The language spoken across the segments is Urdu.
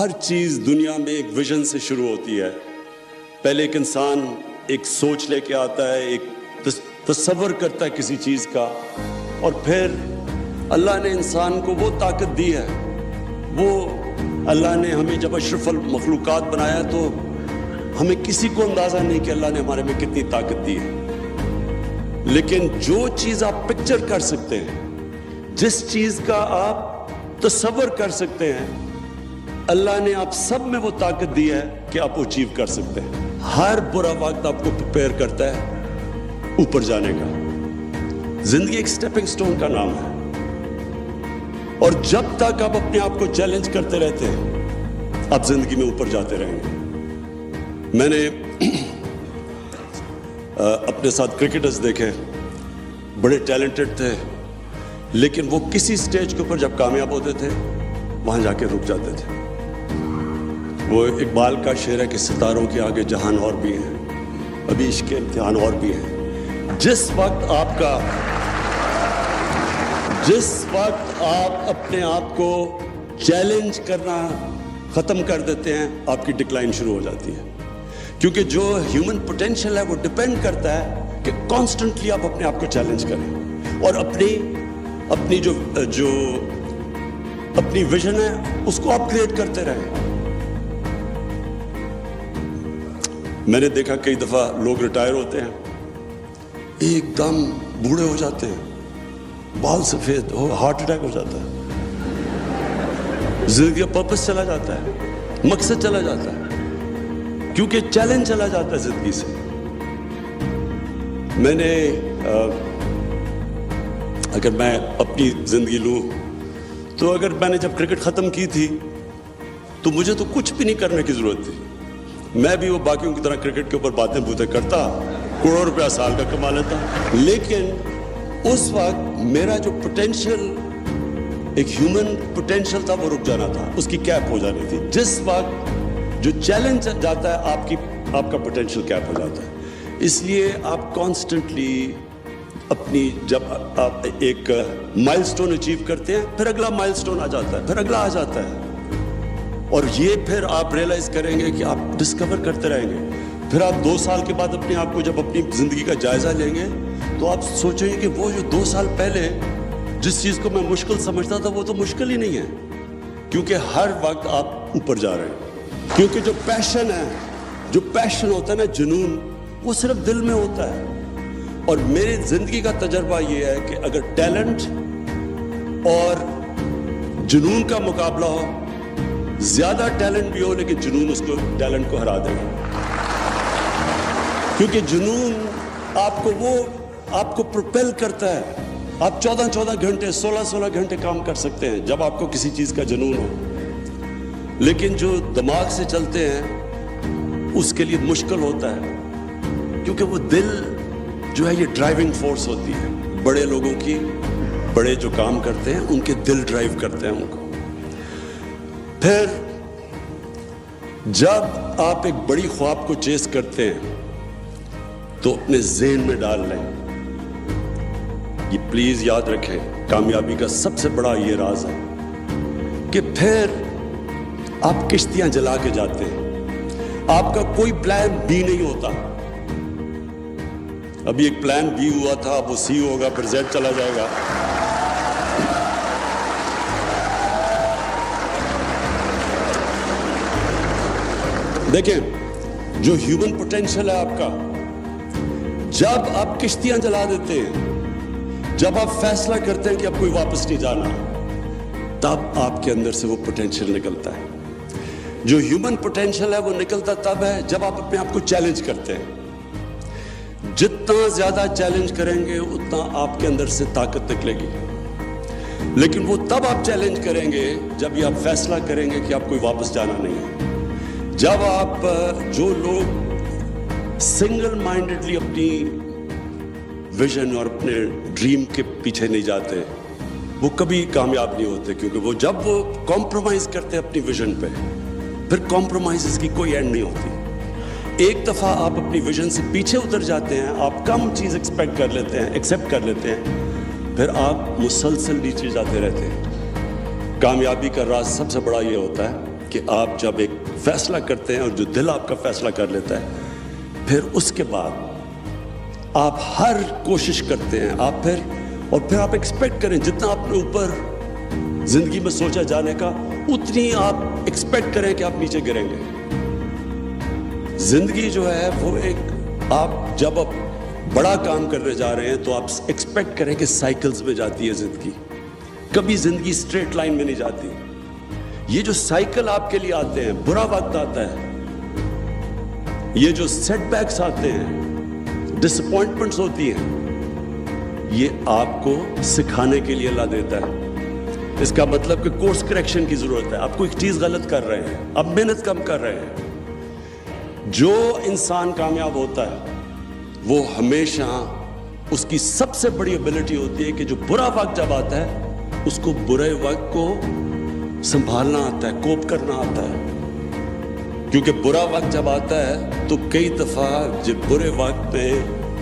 ہر چیز دنیا میں ایک ویژن سے شروع ہوتی ہے. پہلے ایک انسان ایک سوچ لے کے آتا ہے, ایک تصور کرتا ہے کسی چیز کا, اور پھر اللہ نے انسان کو وہ طاقت دی ہے. وہ اللہ نے ہمیں جب اشرف المخلوقات بنایا تو ہمیں کسی کو اندازہ نہیں کہ اللہ نے ہمارے میں کتنی طاقت دی ہے. لیکن جو چیز آپ پکچر کر سکتے ہیں, جس چیز کا آپ تصور کر سکتے ہیں, اللہ نے آپ سب میں وہ طاقت دی ہے کہ آپ وہ اچیو کر سکتے ہیں. ہر برا وقت آپ کو پریپیئر کرتا ہے اوپر جانے کا. زندگی ایک سٹیپنگ سٹون کا نام ہے, اور جب تک آپ اپنے آپ کو چیلنج کرتے رہتے ہیں آپ زندگی میں اوپر جاتے رہیں گے. میں نے اپنے ساتھ کرکٹرز دیکھے, بڑے ٹیلنٹڈ تھے, لیکن وہ کسی سٹیج کے اوپر جب کامیاب ہوتے تھے وہاں جا کے رک جاتے تھے. وہ اقبال کا شعر ہے کہ ستاروں کے آگے جہان اور بھی ہیں, ابھی عشق کے امتحان اور بھی ہیں. جس وقت آپ اپنے آپ کو چیلنج کرنا ختم کر دیتے ہیں آپ کی ڈکلائن شروع ہو جاتی ہے. کیونکہ جو ہیومن پوٹینشیل ہے وہ ڈیپینڈ کرتا ہے کہ کانسٹنٹلی آپ اپنے آپ کو چیلنج کریں اور اپنی جو اپنی ویژن ہے اس کو اپ گریڈ کرتے رہیں. میں نے دیکھا کئی دفعہ لوگ ریٹائر ہوتے ہیں, ایک دم بوڑھے ہو جاتے ہیں, بال سفید ہو, ہارٹ اٹیک ہو جاتا ہے, زندگی کا پرپس چلا جاتا ہے, مقصد چلا جاتا ہے, کیونکہ چیلنج چلا جاتا ہے زندگی سے. میں نے اگر میں اپنی زندگی لوں تو اگر میں نے جب کرکٹ ختم کی تھی تو مجھے تو کچھ بھی نہیں کرنے کی ضرورت تھی. میں بھی وہ باقیوں کی طرح کرکٹ کے اوپر باتیں بوتیں کرتا, کروڑوں روپیہ سال کا کما لیتا, لیکن اس وقت میرا جو پوٹینشیل, ایک ہیومن پوٹینشیل تھا, وہ رک جانا تھا, اس کی کیپ ہو جانی تھی. جس وقت جو چیلنج جاتا ہے آپ کا پوٹینشیل کیپ ہو جاتا ہے. اس لیے آپ کانسٹنٹلی اپنی, جب آپ ایک مائل سٹون اچیو کرتے ہیں پھر اگلا مائل سٹون آ جاتا ہے, پھر اگلا آ جاتا ہے, اور یہ پھر آپ ریئلائز کریں گے کہ آپ ڈسکور کرتے رہیں گے. پھر آپ 2 سال کے بعد اپنے آپ کو جب اپنی زندگی کا جائزہ لیں گے تو آپ سوچیں گے کہ وہ جو 2 سال پہلے جس چیز کو میں مشکل سمجھتا تھا وہ تو مشکل ہی نہیں ہے, کیونکہ ہر وقت آپ اوپر جا رہے ہیں. کیونکہ جو پیشن ہوتا ہے نا, جنون, وہ صرف دل میں ہوتا ہے. اور میری زندگی کا تجربہ یہ ہے کہ اگر ٹیلنٹ اور جنون کا مقابلہ ہو, زیادہ ٹیلنٹ بھی ہو لیکن جنون اس کو ٹیلنٹ کو ہرا دے گا. کیونکہ جنون آپ کو پروپیل کرتا ہے. آپ 14 گھنٹے 16 گھنٹے کام کر سکتے ہیں جب آپ کو کسی چیز کا جنون ہو, لیکن جو دماغ سے چلتے ہیں اس کے لیے مشکل ہوتا ہے, کیونکہ وہ دل جو ہے یہ ڈرائیونگ فورس ہوتی ہے. بڑے لوگوں کی, بڑے جو کام کرتے ہیں ان کے دل ڈرائیو کرتے ہیں ان کو. پھر جب آپ ایک بڑی خواب کو چیز کرتے ہیں تو اپنے ذہن میں ڈال لیں, یہ پلیز یاد رکھیں, کامیابی کا سب سے بڑا یہ راز ہے کہ پھر آپ کشتیاں جلا کے جاتے ہیں. آپ کا کوئی پلان بی نہیں ہوتا. ابھی ایک پلان بی ہوا تھا, اب وہ سی ہوگا, پھر زیڈ چلا جائے گا. دیکھیں, جو ہیومن پوٹینشیل ہے آپ کا, جب آپ کشتیاں جلا دیتے ہیں, جب آپ فیصلہ کرتے ہیں کہ اب کوئی واپس نہیں جانا, تب آپ کے اندر سے وہ پوٹینشیل نکلتا ہے. جو ہیومن پوٹینشیل ہے وہ نکلتا تب ہے جب آپ اپنے آپ کو چیلنج کرتے ہیں. جتنا زیادہ چیلنج کریں گے اتنا آپ کے اندر سے طاقت نکلے گی. لیکن وہ تب آپ چیلنج کریں گے جب یہ آپ فیصلہ کریں گے کہ آپ کوئی واپس جانا نہیں ہے. جب آپ, جو لوگ سنگل مائنڈڈلی اپنی ویژن اور اپنے ڈریم کے پیچھے نہیں جاتے, وہ کبھی کامیاب نہیں ہوتے. کیونکہ وہ جب وہ کمپرومائز کرتے ہیں اپنی ویژن پہ, پھر کمپرومائز کی کوئی اینڈ نہیں ہوتی. ایک دفعہ آپ اپنی ویژن سے پیچھے اتر جاتے ہیں, آپ کم چیز ایکسپیکٹ کر لیتے ہیں, ایکسیپٹ کر لیتے ہیں, پھر آپ مسلسل نیچے جاتے رہتے ہیں. کامیابی کا راز سب سے بڑا یہ ہوتا ہے کہ آپ جب ایک فیصلہ کرتے ہیں اور جو دل آپ کا فیصلہ کر لیتا ہے، پھر اس کے بعد آپ ہر کوشش کرتے ہیں، آپ پھر آپ ایکسپیکٹ کریں جتنا آپ نے اوپر زندگی میں سوچا جانے کا، اتنی آپ ایکسپیکٹ کریں کہ آپ نیچے گریں گے۔ زندگی جو ہے وہ ایک، آپ جب آپ بڑا کام کرنے جا رہے ہیں تو آپ ایکسپیکٹ کریں کہ سائیکلز میں جاتی ہے زندگی، کبھی زندگی اسٹریٹ لائن میں نہیں جاتی۔ یہ جو سائیکل آپ کے لیے آتے ہیں، برا وقت آتا ہے، یہ جو سیٹ بیکس آتے ہیں، ڈس اپوائنٹمنٹس ہوتی ہیں، یہ آپ کو سکھانے کے لیے اللہ دیتا ہے۔ اس کا مطلب کہ کورس کریکشن کی ضرورت ہے، آپ کو ایک چیز غلط کر رہے ہیں، اب محنت کم کر رہے ہیں۔ جو انسان کامیاب ہوتا ہے وہ ہمیشہ، اس کی سب سے بڑی ایبلٹی ہوتی ہے کہ جو برا وقت جب آتا ہے اس کو برے وقت کو سنبھالنا آتا ہے، کوپ کرنا آتا ہے۔ کیونکہ برا وقت جب آتا ہے تو کئی دفعہ جب برے وقت میں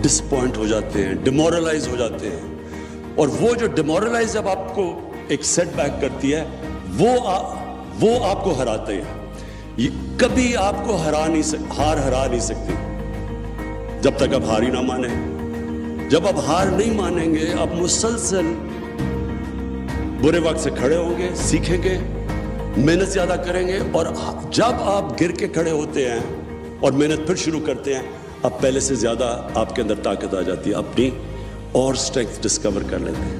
ڈس پوائنٹ ہو جاتے ہیں، ڈیمورلائز ہو جاتے ہیں، اور وہ جو ڈیمورلائز جب آپ کو ایک سیٹ بیک کرتی ہے وہ آپ کو ہراتے ہیں۔ یہ کبھی آپ کو ہرا نہیں سکتی جب تک آپ ہار ہی نہ مانیں۔ جب آپ ہار نہیں مانیں گے، آپ مسلسل برے وقت سے کھڑے ہوں گے، سیکھیں گے، محنت زیادہ کریں گے، اور جب آپ گر کے کھڑے ہوتے ہیں اور محنت پھر شروع کرتے ہیں، اب پہلے سے زیادہ آپ کے اندر طاقت آ جاتی ہے، اپنی اور اسٹرینتھ ڈسکور کر لیتے ہیں۔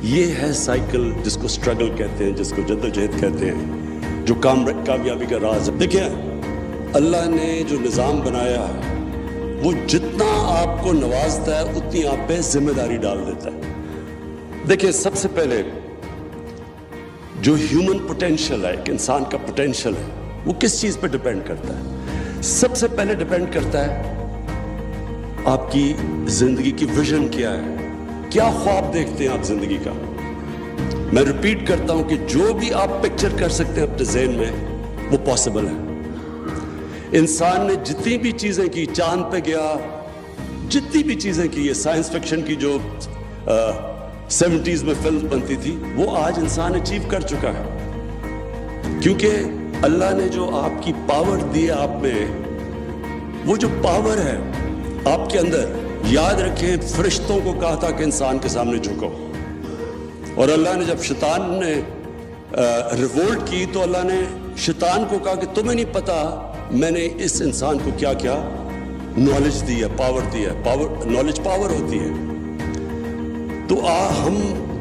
یہ ہے سائیکل جس کو اسٹرگل کہتے ہیں، جس کو جدوجہد کہتے ہیں، جو کامیابی کا راز ہے۔ دیکھیں، اللہ نے جو نظام بنایا ہے وہ جتنا آپ کو نوازتا ہے اتنی آپ پہ ذمہ داری ڈال دیتا ہے۔ دیکھیں، سب سے پہلے جو ہیومن پوٹینشل ہے، ایک انسان کا پوٹینشل ہے، وہ کس چیز پہ ڈیپینڈ کرتا ہے؟ سب سے پہلے ڈیپینڈ کرتا ہے آپ کی زندگی کی ویژن کیا ہے، کیا خواب دیکھتے ہیں آپ زندگی کا۔ میں ریپیٹ کرتا ہوں کہ جو بھی آپ پکچر کر سکتے ہیں اپنے ذہن میں وہ پاسبل ہے۔ انسان نے جتنی بھی چیزیں کی، چاند پہ گیا، جتنی بھی چیزیں کی، یہ سائنس فکشن کی جو 70s میں فلم بنتی تھی، وہ آج انسان اچیو کر چکا ہے۔ کیونکہ اللہ نے جو آپ کی پاور دی ہے آپ میں، وہ جو پاور ہے آپ کے اندر، یاد رکھیں فرشتوں کو کہا تھا کہ انسان کے سامنے جھکو، اور اللہ نے جب شیطان نے ریوولٹ کی تو اللہ نے شیطان کو کہا کہ تمہیں نہیں پتا میں نے اس انسان کو کیا کیا نالج دی ہے، پاور دی ہے۔ نالج پاور ہوتی ہے۔ تو ہم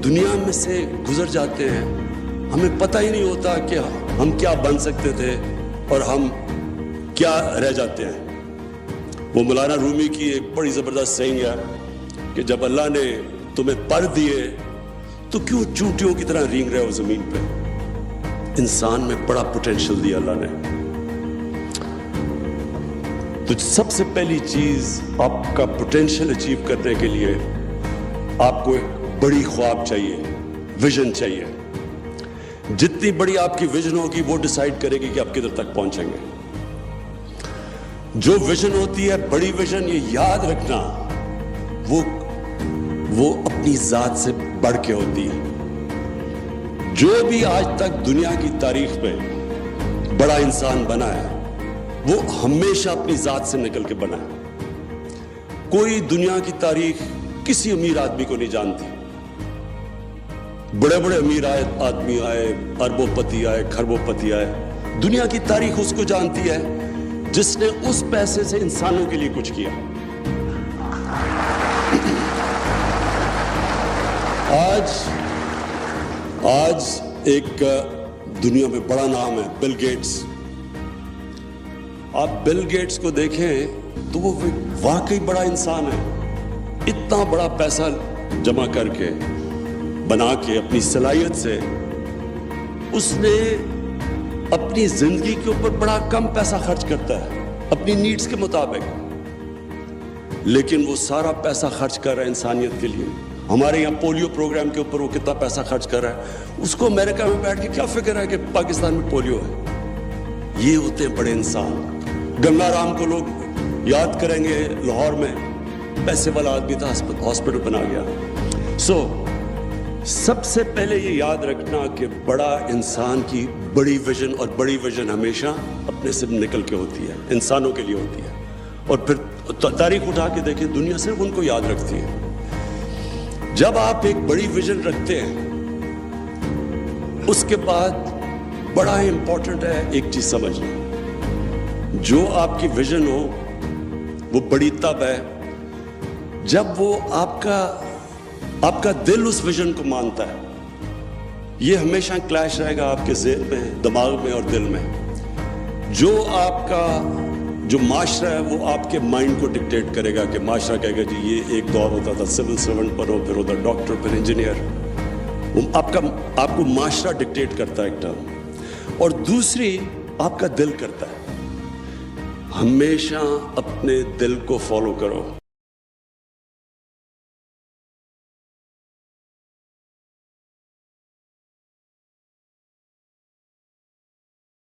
دنیا میں سے گزر جاتے ہیں، ہمیں پتہ ہی نہیں ہوتا کہ ہم کیا بن سکتے تھے اور ہم کیا رہ جاتے ہیں۔ وہ مولانا رومی کی ایک بڑی زبردست سینگ ہے کہ جب اللہ نے تمہیں پر دیے تو کیوں چونٹیوں کی طرح رینگ رہے ہو زمین پہ؟ انسان میں بڑا پوٹینشل دیا اللہ نے۔ تو سب سے پہلی چیز، آپ کا پوٹینشل اچیو کرنے کے لیے آپ کو ایک بڑی خواب چاہیے، ویژن چاہیے۔ جتنی بڑی آپ کی ویژن ہوگی وہ ڈیسائیڈ کرے گی کہ آپ کدھر تک پہنچیں گے۔ جو ویژن ہوتی ہے، بڑی ویژن، یہ یاد رکھنا، وہ اپنی ذات سے بڑھ کے ہوتی ہے۔ جو بھی آج تک دنیا کی تاریخ میں بڑا انسان بنا ہے وہ ہمیشہ اپنی ذات سے نکل کے بنا ہے۔ کوئی دنیا کی تاریخ کسی امیر آدمی کو نہیں جانتی۔ بڑے بڑے امیر آدمی آئے، اربوں پتی آئے، کھربوں پتی آئے، دنیا کی تاریخ اس کو جانتی ہے جس نے اس پیسے سے انسانوں کے لیے کچھ کیا۔ آج ایک دنیا میں بڑا نام ہے بل گیٹس۔ آپ بل گیٹس کو دیکھیں تو وہ واقعی بڑا انسان ہے۔ اتنا بڑا پیسہ جمع کر کے، بنا کے، اپنی صلاحیت سے، اس نے اپنی زندگی کے اوپر بڑا کم پیسہ خرچ کرتا ہے اپنی نیڈز کے مطابق، لیکن وہ سارا پیسہ خرچ کر رہا ہے انسانیت کے لیے۔ ہمارے یہاں پولیو پروگرام کے اوپر وہ کتنا پیسہ خرچ کر رہا ہے، اس کو امریکہ میں بیٹھ کے کیا فکر ہے کہ پاکستان میں پولیو ہے۔ یہ ہوتے ہیں بڑے انسان۔ گنگا رام کو لوگ یاد کریں گے، لاہور میں پیسے والا آدمی تھا، ہاسپٹل بنا گیا۔ سب سے پہلے یہ یاد رکھنا کہ بڑا انسان کی بڑی ویژن، اور بڑی ویژن ہمیشہ اپنے سے نکل کے ہوتی ہے، انسانوں کے لیے ہوتی ہے. اور پھر تاریخ اٹھا کے دیکھیں، دنیا صرف ان کو یاد رکھتی ہے. جب آپ ایک بڑی ویژن رکھتے ہیں، اس کے بعد بڑا امپورٹنٹ ہے ایک چیز سمجھنا. جو آپ کی ویژن ہو وہ بڑی تب ہے جب وہ آپ کا دل اس ویژن کو مانتا ہے. یہ ہمیشہ کلیش رہے گا آپ کے ذہن میں، دماغ میں اور دل میں. جو معاشرہ ہے وہ آپ کے مائنڈ کو ڈکٹیٹ کرے گا کہ معاشرہ کہے گا جی یہ ایک دور ہوتا تھا سول سرونٹ پر ہو، پھر ہوتا ڈاکٹر، پھر انجینئر. آپ کو معاشرہ ڈکٹیٹ کرتا ہے ایک ٹرم. اور دوسری آپ کا دل کرتا ہے. ہمیشہ اپنے دل کو فالو کرو.